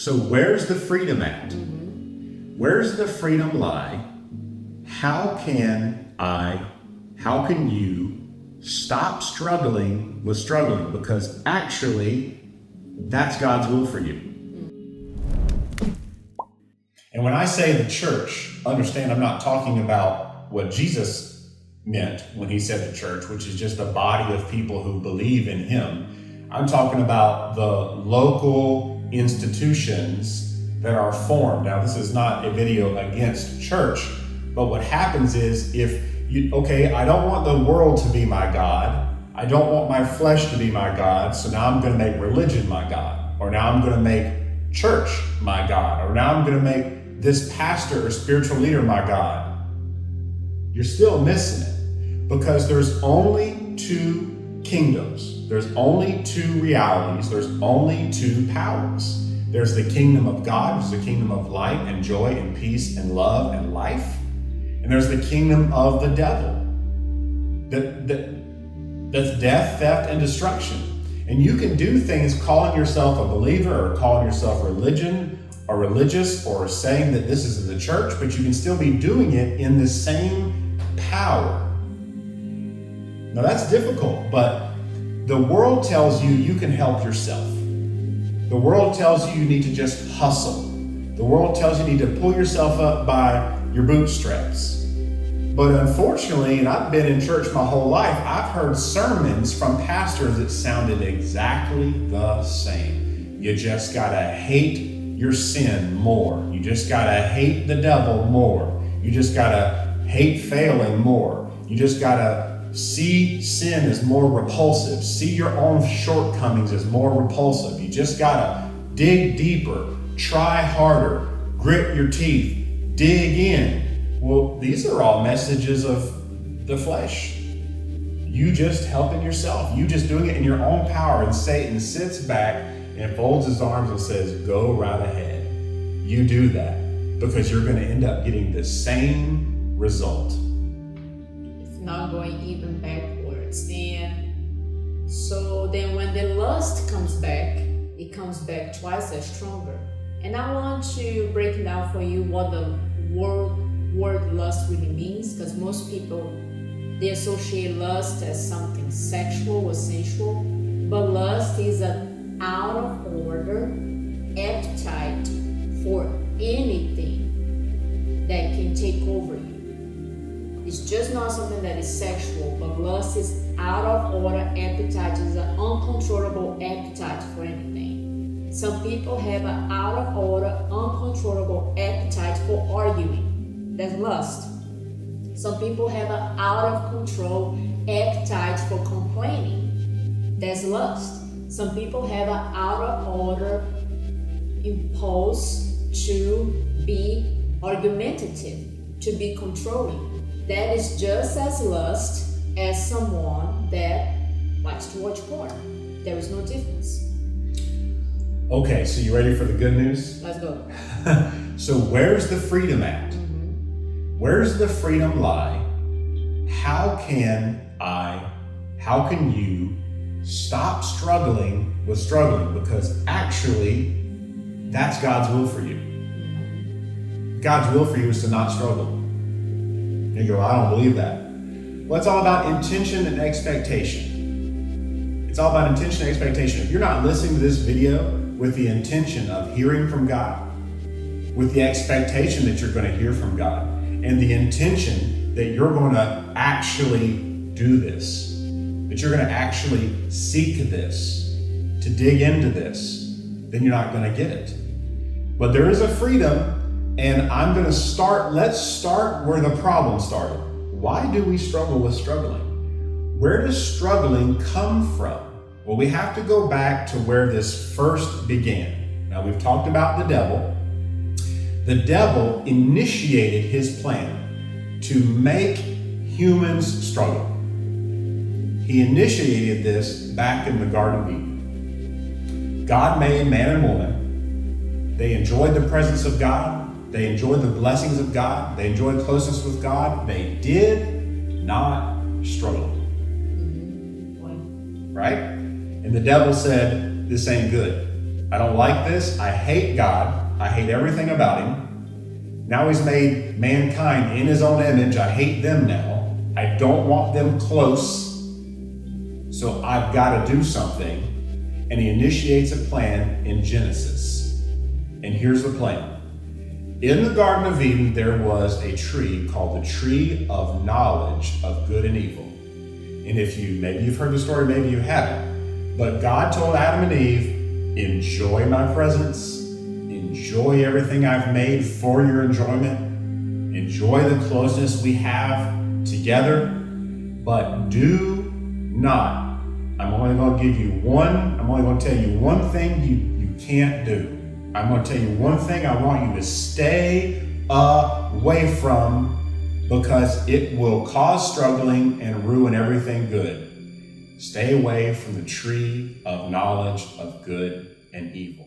So where's the freedom at? Where's the freedom lie? How can you stop struggling with struggling? Because actually, that's God's will for you. And when I say the church, understand I'm not talking about what Jesus meant when he said the church, which is just a body of people who believe in him. I'm talking about the local institutions that are formed. Now, this is not a video against church, but what happens is I don't want the world to be my God. I don't want my flesh to be my God. So now I'm going to make religion my God, or now I'm going to make church my God, or now I'm going to make this pastor or spiritual leader my God. You're still missing it, because there's only two kingdoms. There's only two realities. There's only two powers. There's the kingdom of God, which is the kingdom of light and joy and peace and love and life. And there's the kingdom of the devil. That's death, theft, and destruction. And you can do things calling yourself a believer, or calling yourself religion or religious, or saying that this is the church, but you can still be doing it in the same power. Now that's difficult, but the world tells you you can help yourself. The world tells you you need to just hustle. The world tells you need to pull yourself up by your bootstraps. But unfortunately, and I've been in church my whole life, I've heard sermons from pastors that sounded exactly the same. You just gotta hate your sin more. You just gotta hate the devil more. You just gotta hate failing more. You just gotta see sin as more repulsive. See your own shortcomings as more repulsive. You just gotta dig deeper, try harder, grit your teeth, dig in. Well, these are all messages of the flesh. You just helping yourself. You just doing it in your own power. And Satan sits back and folds his arms and says, go right ahead. You do that, because you're going to end up getting the same result. Not going even backwards. And so then when the lust comes back, it comes back twice as stronger. And I want to break down for you what the word lust really means, because most people, they associate lust as something sexual or sensual, but lust is an out of order appetite for anything that can take over you. It's just not something that is sexual, but lust is out of order appetite. It's an uncontrollable appetite for anything. Some people have an out of order, uncontrollable appetite for arguing. That's lust. Some people have an out of control appetite for complaining. That's lust. Some people have an out of order impulse to be argumentative, to be controlling. That is just as lust as someone that likes to watch porn. There is no difference. Okay, so you ready for the good news? Let's go. So where's the freedom at? Where's the freedom lie? How can you stop struggling with struggling? Because actually, that's God's will for you. God's will for you is to not struggle. You go, I don't believe that. Well, it's all about intention and expectation. It's all about intention and expectation. If you're not listening to this video with the intention of hearing from God, with the expectation that you're going to hear from God, and the intention that you're going to actually do this, that you're going to actually seek this, to dig into this, then you're not going to get it. But there is a freedom. And let's start where the problem started. Why do we struggle with struggling? Where does struggling come from? Well, we have to go back to where this first began. Now, we've talked about the devil. The devil initiated his plan to make humans struggle. He initiated this back in the Garden of Eden. God made man and woman. They enjoyed the presence of God. They enjoyed the blessings of God. They enjoyed closeness with God. They did not struggle. Right? And the devil said, this ain't good. I don't like this. I hate God. I hate everything about him. Now he's made mankind in his own image. I hate them now. I don't want them close. So I've got to do something. And he initiates a plan in Genesis. And here's the plan. In the Garden of Eden, there was a tree called the tree of knowledge of good and evil. And maybe you've heard the story, maybe you haven't. But God told Adam and Eve, enjoy my presence. Enjoy everything I've made for your enjoyment. Enjoy the closeness we have together. But do not. I'm only going to tell you one thing you can't do. I'm going to tell you one thing I want you to stay away from, because it will cause struggling and ruin everything good. Stay away from the tree of knowledge of good and evil.